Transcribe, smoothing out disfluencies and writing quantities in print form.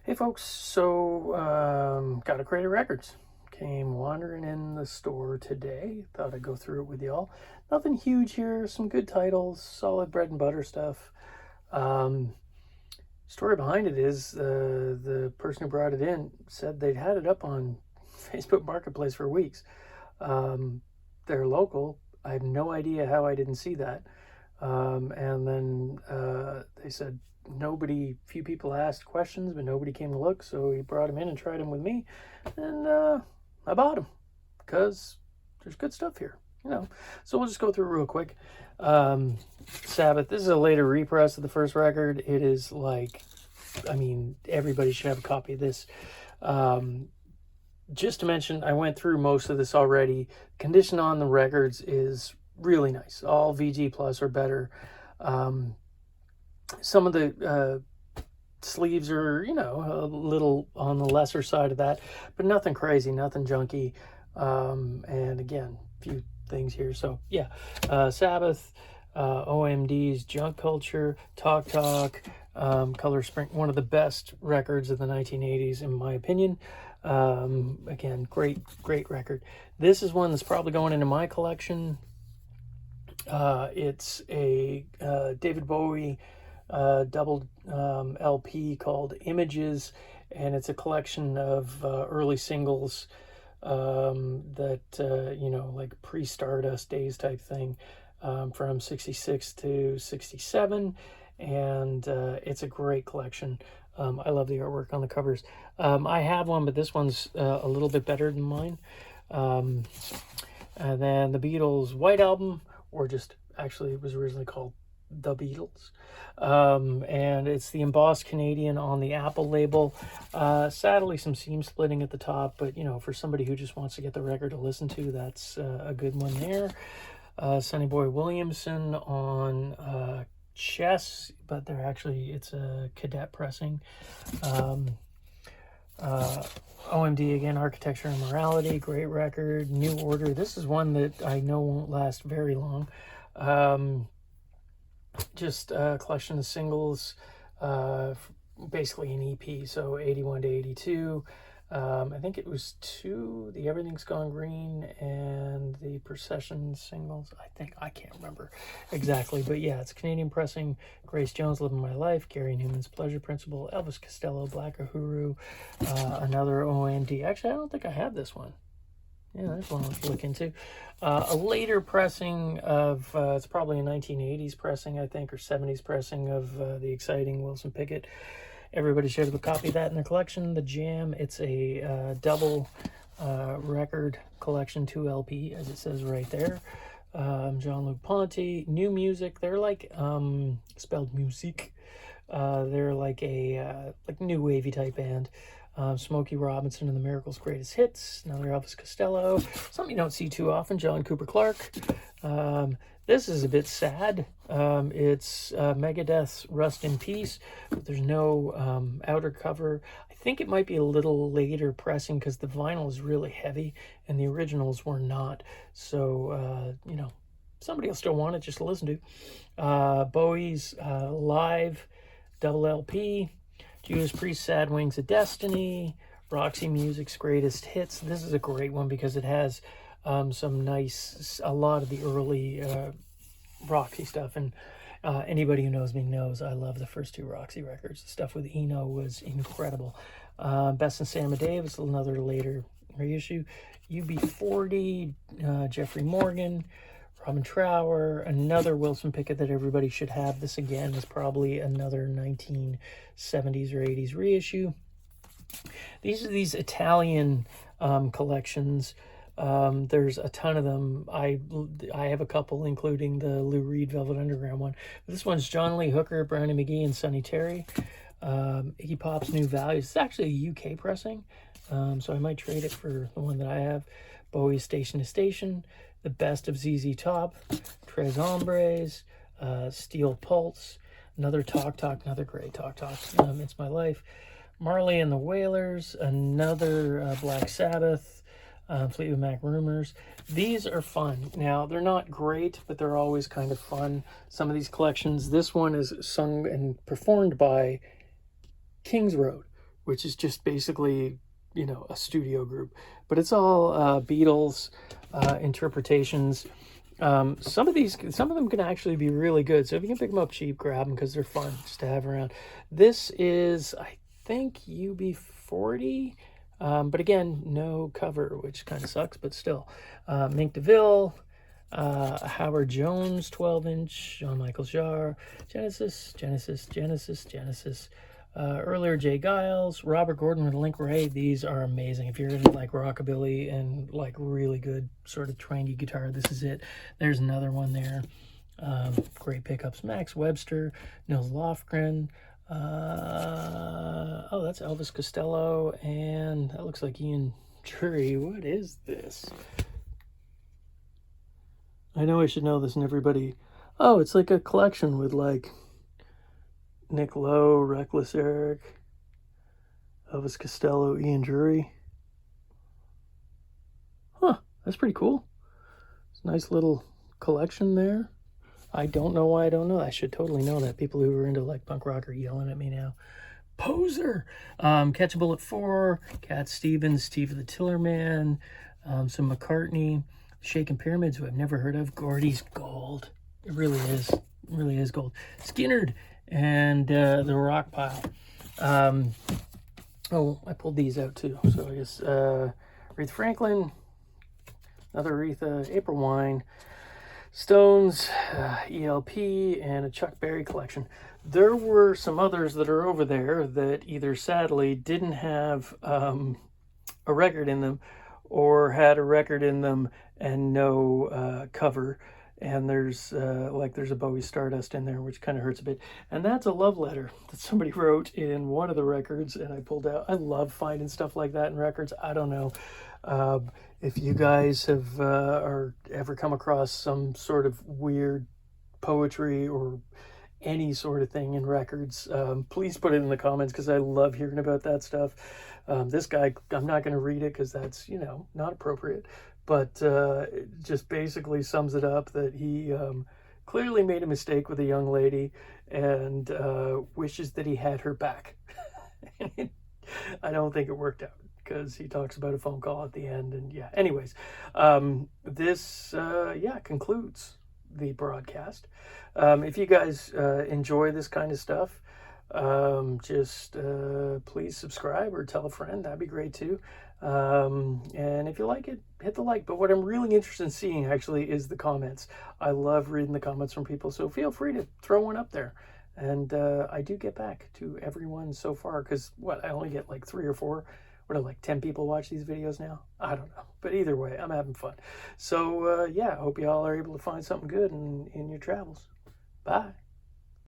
Hey folks, so got a crate of records. Came wandering in the store today. Thought I'd go through it with y'all. Nothing huge here, some good titles, solid bread and butter stuff. Story behind it is the person who brought it in said they'd had it up on Facebook Marketplace for weeks. They're local. I have no idea how I didn't see that. And then they said few people asked questions, but nobody came to look. So he brought him in and tried him with me, and I bought him because there's good stuff here, you know. So we'll just go through real quick. Sabbath. This is a later repress of the first record. It is like, I mean, everybody should have a copy of this. Just to mention, I went through most of this already. Condition on the records is really nice. All VG Plus or better. Some of the sleeves are, you know, a little on the lesser side of that, but nothing crazy, nothing junky. And again, a few things here. So yeah, Sabbath, OMD's Junk Culture, Talk Talk, Color Spring, one of the best records of the 1980s in my opinion. Again, great record. This is one that's probably going into my collection. It's a David Bowie double LP called Images, and it's a collection of early singles that, you know, like pre-Stardust days type thing, from 66 to 67, and it's a great collection. I love the artwork on the covers. I have one, but this one's a little bit better than mine. And then the Beatles' White Album, or just actually it was originally called The Beatles. And it's the embossed Canadian on the Apple label. Sadly, some seam splitting at the top, but you know, for somebody who just wants to get the record to listen to, that's a good one there. Sonny Boy Williamson on chess, but they're actually, it's a cadet pressing. OMD again, Architecture and Morality, great record. New Order, this is one that I know won't last very long. Just a collection of singles, basically an EP, so 81 to 82. I think it was two, the Everything's Gone Green and the Procession singles. I can't remember exactly, but yeah, it's Canadian pressing. Grace Jones, Living My Life, Gary Newman's Pleasure Principle, Elvis Costello, Black Uhuru, another OMD. Actually, I don't think I have this one. Yeah, there's one to look into. A later pressing of, it's probably a 1980s pressing, I think, or 70s pressing of the exciting Wilson Pickett. Everybody should have a copy of that in their collection. The Jam, it's a double record collection, 2 LP, as it says right there. Jean-Luc Ponty, New Music. They're like, spelled music. They're like a like new wavy type band. Smokey Robinson and the Miracles' Greatest Hits, another Elvis Costello, something you don't see too often, John Cooper Clarke. This is a bit sad. It's Megadeth's Rust in Peace, but there's no outer cover. I think it might be a little later pressing because the vinyl is really heavy and the originals were not. So, you know, somebody will still want it just to listen to. Bowie's Live double LP. Judas Priest, Sad Wings of Destiny, Roxy Music's Greatest Hits. This is a great one because it has some nice, a lot of the early Roxy stuff. And anybody who knows me knows I love the first 2 Roxy records. The stuff with Eno was incredible. Best in Sam Davis, another later reissue. UB40, Jeffrey Morgan, Robin Trower, another Wilson Pickett that everybody should have. This again is probably another 1970s or 80s reissue. These are these Italian collections. There's a ton of them. I have a couple, including the Lou Reed Velvet Underground one. This one's John Lee Hooker, Brownie McGee, and Sonny Terry. Iggy Pop's New Values. It's actually a UK pressing, so I might trade it for the one that I have. Bowie's Station to Station, The Best of ZZ Top, Tres Hombres, Steel Pulse, another Talk Talk, another great Talk Talk, It's My Life, Marley and the Wailers, another Black Sabbath, Fleetwood Mac Rumors. These are fun. Now, they're not great, but they're always kind of fun. Some of these collections, this one is sung and performed by Kings Road, which is just basically, you know, a studio group. But it's all Beatles interpretations. Some of them can actually be really good. So if you can pick them up cheap, grab them because they're fun just to have around. This is, I think, UB40. But again, no cover, which kind of sucks, but still. Mink DeVille, Howard Jones 12-inch, Jean-Michel Jarre, Genesis. Earlier, Jay Giles, Robert Gordon with Link Ray. These are amazing. If you're into like rockabilly and like really good sort of twangy guitar, this is it. There's another one there. Great pickups. Max Webster, Nils Lofgren. Oh, that's Elvis Costello, and that looks like Ian Drury. What is this? I know I should know this, and everybody... Oh, it's like a collection with like Nick Lowe, Reckless Eric, Elvis Costello, Ian Drury. Huh, that's pretty cool. It's a nice little collection there. I don't know why I don't know. I should totally know that. People who are into like punk rock are yelling at me now. Poser! Catch a Bullet 4, Cat Stevens, Steve the Tillerman, some McCartney, Shaken Pyramids, who I've never heard of. Gordy's Gold. It really is. It really is gold. Skinnerd and the Rock Pile. Oh, I pulled these out too. So I guess Aretha Franklin, another Aretha, April Wine, Stones, ELP, and a Chuck Berry collection. There were some others that are over there that either sadly didn't have a record in them or had a record in them and no cover. And there's a Bowie Stardust in there, which kind of hurts a bit. And that's a love letter that somebody wrote in one of the records, and I pulled out. I love finding stuff like that in records. I don't know if you guys have or ever come across some sort of weird poetry or any sort of thing in records. Please put it in the comments because I love hearing about that stuff. This guy, I'm not going to read it because that's, you know, not appropriate. But it just basically sums it up that he clearly made a mistake with a young lady and wishes that he had her back. I don't think it worked out because he talks about a phone call at the end. And yeah, anyways, this concludes the broadcast. If you guys enjoy this kind of stuff, just please subscribe or tell a friend. That'd be great too. And if you like it, hit the like. But what I'm really interested in seeing actually is the comments. I love reading the comments from people, so feel free to throw one up there. And I do get back to everyone so far because I only get like 3 or 4. What are like 10 people watch these videos now? I don't know. But either way, I'm having fun. So yeah, I hope you all are able to find something good in your travels. Bye.